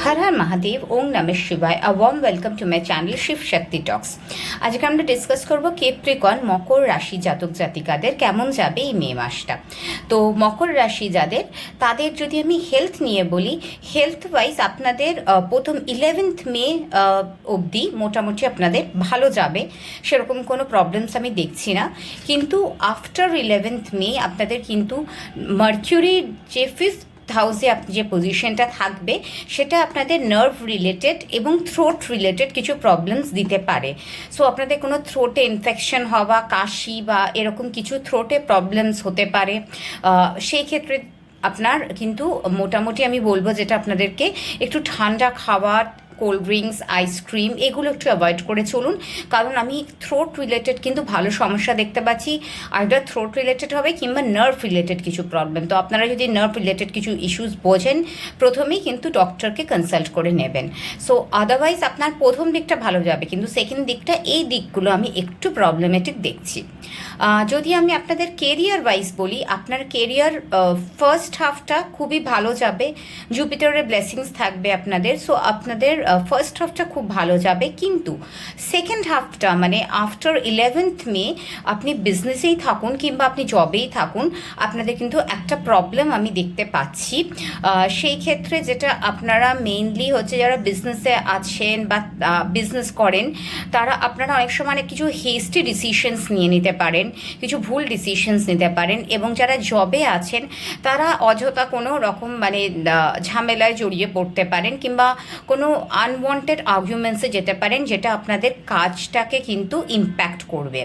হর হর মহাদেব, ওম নমঃ শিবায়। A warm welcome to my channel Shiv Shakti talks. আজকে আমরা ডিসকাস করব কেপ্রিকন মকর রাশি জাতক জাতিকাদের কেমন যাবে এই মে মাসটা। তো মকর রাশি যাদের, তাদের যদি আমি হেলথ নিয়ে বলি, হেলথ ওয়াইজ আপনাদের প্রথম 11th মে অবধি মোটামুটি আপনাদের ভালো যাবে, সেরকম কোনো প্রবলেমস আমি দেখছি না। কিন্তু আফটার 11th মে আপনাদের কিন্তু মার্কিউরি যে 5th হাউসে যে পজিশনটা থাকবে সেটা আপনাদের নার্ভ রিলেটেড এবং থ্রোট রিলেটেড কিছু প্রবলেমস দিতে পারে। সো আপনাদের কোনো থ্রোটে ইনফেকশন হওয়া, কাশি বা এরকম কিছু থ্রোটে প্রবলেমস হতে পারে। সেই ক্ষেত্রে আপনার কিন্তু মোটামুটি আমি বলবো যেটা আপনাদেরকে একটু ঠান্ডা খাবার, কোল্ড ড্রিঙ্কস, আইসক্রিম এগুলো একটু অ্যাভয়েড করে চলুন, কারণ আমি থ্রোট রিলেটেড কিন্তু ভালো সমস্যা দেখতে পাচ্ছি। আইদার থ্রোট রিলেটেড হবে কিংবা নার্ভ রিলেটেড কিছু প্রবলেম। তো আপনারা যদি নার্ভ রিলেটেড কিছু ইস্যুস বোঝেন, প্রথমেই কিন্তু ডক্টরকে কনসাল্ট করে নেবেন। সো আদারওয়াইজ আপনার প্রথম দিকটা ভালো যাবে, কিন্তু সেকেন্ড দিকটা, এই দিকগুলো আমি একটু প্রবলেমেটিক দেখছি। যদি আমি আপনাদের কেরিয়ার ওয়াইজ বলি, আপনার কেরিয়ার ফার্স্ট হাফটা খুবই ভালো যাবে, জুপিটারের ব্লেসিংস থাকবে আপনাদের। সো আপনাদের ফার্স্ট হাফটা খুব ভালো যাবে, কিন্তু সেকেন্ড হাফটা মানে আফটার 11th মে আপনি বিজনেসেই থাকুন কিংবা আপনি জবেই থাকুন, আপনাদের কিন্তু একটা প্রবলেম আমি দেখতে পাচ্ছি। সেই ক্ষেত্রে যেটা আপনারা মেইনলি হচ্ছে যারা বিজনেসে আছেন বা বিজনেস করেন, তারা আপনারা অনেক সময় কিছু হেস্টি ডিসিশনস নিয়ে নিতে পারেন, কিছু ভুল ডিসিশনস নিতে পারেন। এবং যারা জবে আছেন তারা অযথা কোনো রকম মানে ঝামেলায় জড়িয়ে পড়তে পারেন কিংবা কোনো আনওয়ান্টেড আর্গুমেন্টসে যেতে পারেন, যেটা আপনাদের কাজটাকে কিন্তু ইম্প্যাক্ট করবে।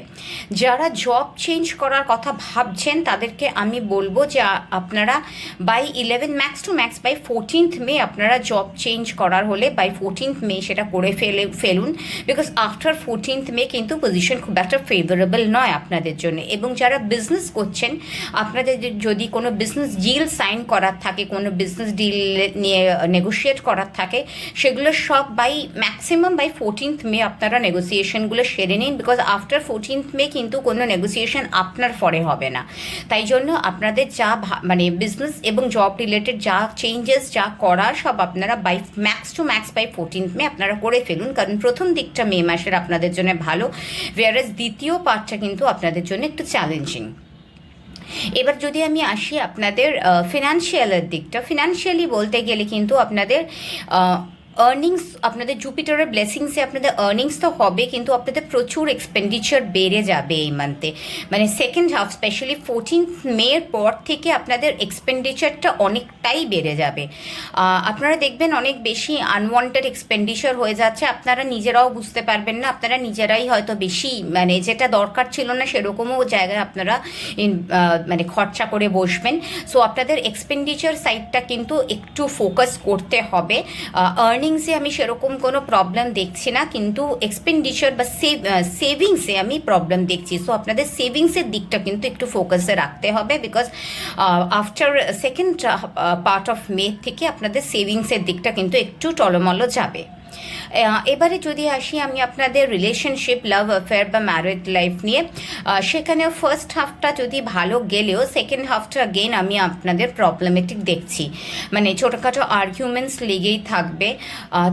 যারা জব চেঞ্জ করার কথা ভাবছেন তাদেরকে আমি বলবো যে আপনারা by 11 max to max by 14th May আপনারা জব চেঞ্জ করার হলে বাই 14th মে সেটা করে ফেলুন, বিকজ আফটার 14th মে কিন্তু পজিশন খুব একটা ফেভারেবল নয় আপনাদের জন্য। এবং যারা বিজনেস করছেন, আপনাদের যদি কোনো বিজনেস ডিল সাইন করার থাকে, কোনো বিজনেস ডিল নিয়ে নেগোশিয়েট করার থাকে, সেগুলো সব ম্যাক্সিমাম বাই 14th মে আপনারা নেগোসিয়েশনগুলো সেরে নিন, বিকজ আফটার 14th মে কিন্তু কোনো নেগোসিয়েশন আপনার ফরে হবে না। তাই জন্য আপনাদের যা মানে বিজনেস এবং জব রিলেটেড যা চেঞ্জেস যা করার সব আপনারা by max to max by 14th May আপনারা করে ফেলুন, কারণ প্রথম দিকটা মে মাসের আপনাদের জন্য ভালো, ওয়ারেজ দ্বিতীয় পার্টটা কিন্তু আপনাদের জন্য একটু চ্যালেঞ্জিং। এবার যদি আমি আসি আপনাদের ফিনান্সিয়ালের দিকটা, ফিনান্সিয়ালি বলতে গেলে কিন্তু আপনাদের আর্নিংস, আপনাদের জুপিটারের ব্লেসিংসে আপনাদের আর্নিংস তো হবে, কিন্তু আপনাদের প্রচুর এক্সপেন্ডিচার বেড়ে যাবে এই মান্থে। মানে সেকেন্ড হাফ স্পেশালি 14th মের পর থেকে আপনাদের এক্সপেন্ডিচারটা অনেকটাই বেড়ে যাবে। আপনারা দেখবেন অনেক বেশি আনওয়ান্টেড এক্সপেন্ডিচার হয়ে যাচ্ছে, আপনারা নিজেরাও বুঝতে পারবেন না, আপনারা নিজেরাই হয়তো বেশি মানে যেটা দরকার ছিল না সেরকমও জায়গায় আপনারা মানে খরচা করে বসবেন। সো আপনাদের এক্সপেন্ডিচার সাইডটা কিন্তু একটু ফোকাস করতে হবে। আর্নিংসে আমি সেরকম কোনো প্রবলেম দেখছি না, কিন্তু এক্সপেন্ডিচার বা সেভিংসে আমি প্রবলেম দেখছি। সো আপনাদের সেভিংসের দিকটা কিন্তু একটু ফোকাসে রাখতে হবে, because after second part of May থেকে আপনাদের সেভিংসের দিকটা কিন্তু একটু টলমলো যাবে। এবারে যদি আসি আমি আপনাদের রিলেশনশিপ, লাভ অ্যাফেয়ার বা ম্যারিড লাইফ নিয়ে, সেখানে ফার্স্ট হাফটা যদি ভালো গেলেও সেকেন্ড হাফটা অ্যাগেন আমি আপনাদের প্রবলেমেটিক দেখছি, মানে ছোটোখাটো আর্গুমেন্টস লেগেই থাকবে।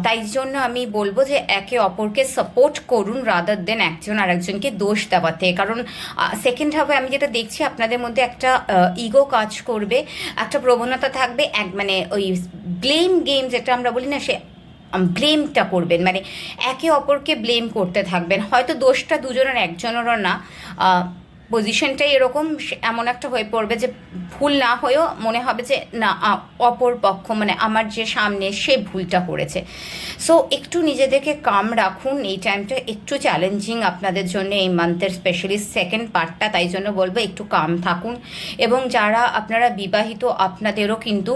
তাই জন্য আমি বলবো যে একে অপরকে সাপোর্ট করুন রাদার দেন একজন আরেকজনকে দোষ দেওয়াতে, কারণ সেকেন্ড হাফে আমি যেটা দেখছি আপনাদের মধ্যে একটা ইগো কাজ করবে, একটা প্রবণতা থাকবে, মানে ওই ব্লেম গেম যেটা আমরা বলি না, সে ব্লেমটা করবেন, মানে একে অপরকে ব্লেম করতে থাকবেন। হয়তো দোষটা দুজনের একজনেরও না, পজিশনটাই এরকম এমন একটা হয়ে পড়বে যে ভুল না হয়েও মনে হবে যে না অপর পক্ষ মানে আমার যে সামনে সে ভুলটা করেছে। সো একটু নিজেদেরকে কাম রাখুন, এই টাইমটা একটু চ্যালেঞ্জিং আপনাদের জন্য এই মান্থের স্পেশালি সেকেন্ড পার্টটা, তাই জন্য বলবো একটু কাম থাকুন। এবং যারা আপনারা বিবাহিত, আপনাদেরও কিন্তু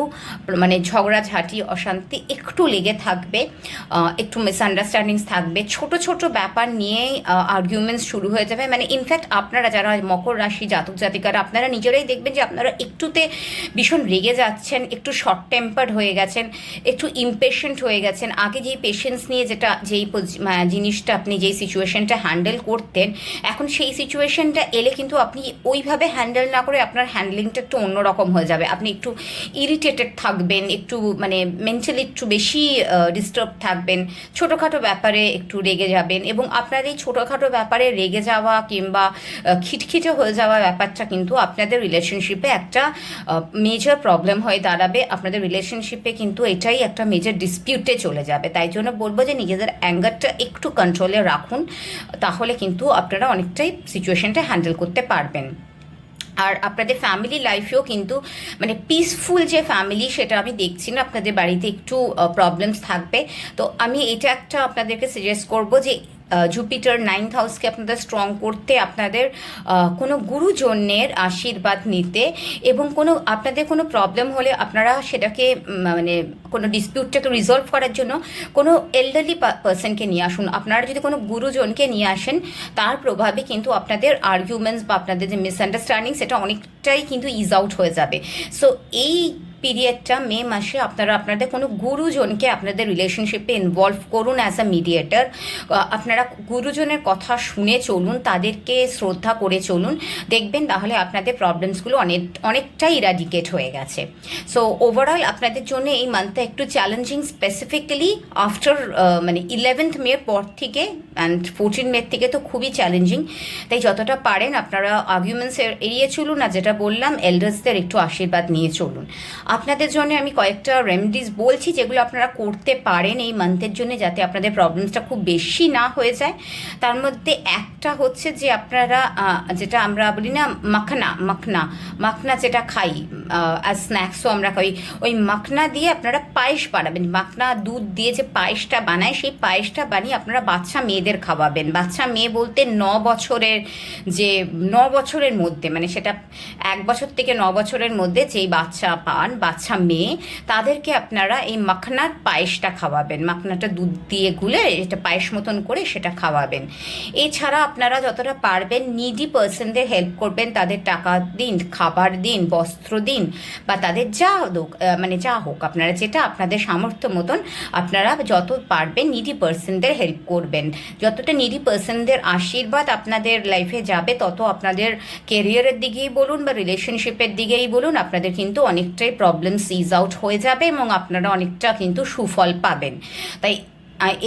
মানে ঝগড়াঝাঁটি অশান্তি একটু লেগে থাকবে, একটু মিসআন্ডারস্ট্যান্ডিংস থাকবে, ছোট ছোট ব্যাপার নিয়েই আর্গুমেন্টস শুরু হয়ে যাবে। মানে ইনফ্যাক্ট আপনারা যারা মকর রাশি জাতক জাতিকারা আপনারা নিজেরাই দেখবেন যে আপনারা একটুতে ভীষণ রেগে যাচ্ছেন, একটু শর্ট টেম্পার্ড হয়ে গেছেন, একটু ইমপেশেন্ট হয়ে গেছেন। আগে যেই পেশেন্স নিয়ে যেই জিনিসটা আপনি যেই সিচুয়েশনটা হ্যান্ডেল করতেন, এখন সেই সিচুয়েশনটা এলে কিন্তু আপনি ওইভাবে হ্যান্ডেল না করে আপনার হ্যান্ডলিংটা একটু অন্যরকম হয়ে যাবে। আপনি একটু ইরিটেটেড থাকবেন, একটু মানে মেন্টালি একটু বেশি ডিস্টার্ব থাকবেন, ছোটোখাটো ব্যাপারে একটু রেগে যাবেন, এবং আপনার এই ছোটোখাটো ব্যাপারে রেগে যাওয়া কিংবা খিটখিটে হয়ে যাওয়া ব্যাপারটা কিন্তু আপনাদের রিলেশনশিপে একটা মেজর প্রবলেম হয়ে দাঁড়াবে। আপনাদের রিলেশনশিপে কিন্তু এটাই একটা মেজর ডিসপিউটে চলে যাবে। তাই জন্য বলবো যে নিজেদের অ্যাঙ্গারটা একটু কন্ট্রোলে রাখুন, তাহলে কিন্তু আপনারা অনেকটাই সিচুয়েশনটা হ্যান্ডেল করতে পারবেন। আর আপনাদের ফ্যামিলি লাইফেও কিন্তু মানে পিসফুল যে ফ্যামিলি সেটা আমি দেখছি না, আপনাদের বাড়িতে একটু প্রবলেমস থাকবে। তো আমি এটা একটা আপনাদেরকে সাজেস্ট করবো যে জুপিটার 9th হাউসকে আপনাদের স্ট্রং করতে, আপনাদের কোনো গুরুজনের আশীর্বাদ নিতে, এবং আপনাদের কোনো প্রবলেম হলে আপনারা সেটাকে মানে কোনো ডিসপিউটটাকে রিজলভ করার জন্য কোনো এল্ডারলি পার্সনকে নিয়ে আসুন। আপনারা যদি কোনো গুরুজনকে নিয়ে আসেন, তার প্রভাবে কিন্তু আপনাদের আর্গুমেন্টস বা আপনাদের যে মিসআন্ডারস্ট্যান্ডিং সেটা অনেকটাই কিন্তু ইজ আউট হয়ে যাবে। সো এই পিরিয়ডটা মে মাসে আপনারা আপনাদের কোনো গুরুজনকে আপনাদের রিলেশনশিপে ইনভলভ করুন অ্যাজ আ মিডিয়েটার। আপনারা গুরুজনের কথা শুনে চলুন, তাদেরকে শ্রদ্ধা করে চলুন, দেখবেন তাহলে আপনাদের প্রবলেমসগুলো অনেকটাই ইরাডিকেট হয়ে গেছে। সো ওভারঅল আপনাদের জন্য এই মান্থটা একটু চ্যালেঞ্জিং, স্পেসিফিক্যালি আফটার মানে 11th মে পর থেকে, অ্যান্ড 14 মে থেকে তো খুবই চ্যালেঞ্জিং। তাই যতটা পারেন আপনারা আর্গুমেন্টস এড়িয়ে চলুন, আর যেটা বললাম এল্ডার্সদের একটু আশীর্বাদ নিয়ে চলুন। আপনাদের জন্য আমি কয়েকটা রেমেডিস বলছি যেগুলো আপনারা করতে পারেন এই মান্থের জন্য, যাতে আপনাদের প্রবলেমসটা খুব বেশি না হয়ে যায়। তার মধ্যে একটা হচ্ছে যে আপনারা যেটা আমরা বলি না মাখনা যেটা খাই আর স্ন্যাক্সও আমরা খাই, ওই মাখনা দিয়ে আপনারা পায়েস বানাবেন। মাখনা দুধ দিয়ে যে পায়েসটা বানায়, সেই পায়েসটা বানিয়ে আপনারা বাচ্চা মেয়েদের খাওয়াবেন। বাচ্চা মেয়ে বলতে 9 বছরের মধ্যে, মানে সেটা 1 বছর থেকে 9 বছরের মধ্যে যেই বাচ্চা মেয়ে, তাদেরকে আপনারা এই মাখনার পায়েসটা খাওয়াবেন। মাখনাটা দুধ দিয়ে গুলে এটা পায়েস মতন করে সেটা খাওয়াবেন। এছাড়া আপনারা যতটা পারবেন নিডি পার্সনদের হেল্প করবেন, তাদের টাকা দিন, খাবার দিন, বস্ত্র দিন, বা তাদের যা হোক আপনারা যেটা আপনাদের সামর্থ্য মতন আপনারা যত পারবেন নিডি পার্সনদের হেল্প করবেন। যতটা নিডি পার্সনদের আশীর্বাদ আপনাদের লাইফে যাবে, তত আপনাদের কেরিয়ারের দিকেই বলুন বা রিলেশনশিপের দিকেই বলুন, আপনাদের কিন্তু অনেকটাই প্রবলেম সিজ আউট হয়ে যাবে এবং আপনারা অনেকটা কিন্তু সুফল পাবেন। তাই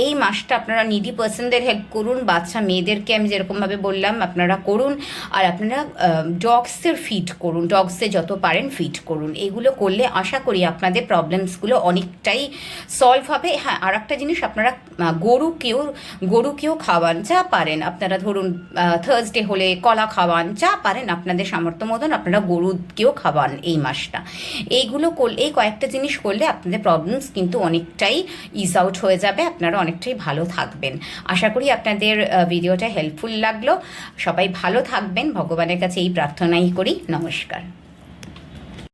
এই মাসটা আপনারা নিডি পার্সনদের হেল্প করুন, বাচ্চা মেয়েদেরকে আমি যেরকমভাবে বললাম আপনারা করুন, আর আপনারা ডগসের ফিড করুন, ডগসে যত পারেন ফিড করুন। এগুলো করলে আশা করি আপনাদের প্রবলেমসগুলো অনেকটাই সলভ হবে। হ্যাঁ, আর একটা জিনিস, আপনারা গরুকেও খাওয়ান, যা পারেন আপনারা। ধরুন থার্সডে হলে কলা খাওয়ান, যা পারেন আপনাদের সামর্থ্য মতন আপনারা গরুকেও খাওয়ান এই মাসটা। এই কয়েকটা জিনিস করলে আপনাদের প্রবলেমস কিন্তু অনেকটাই ইজ আউট হয়ে যাবে, আপনারা অনেকটাই ভালো থাকবেন। আশা করি আপনাদের ভিডিওটা হেল্পফুল লাগলো। সবাই ভালো থাকবেন, ভগবানের কাছে এই প্রার্থনাই করি। নমস্কার।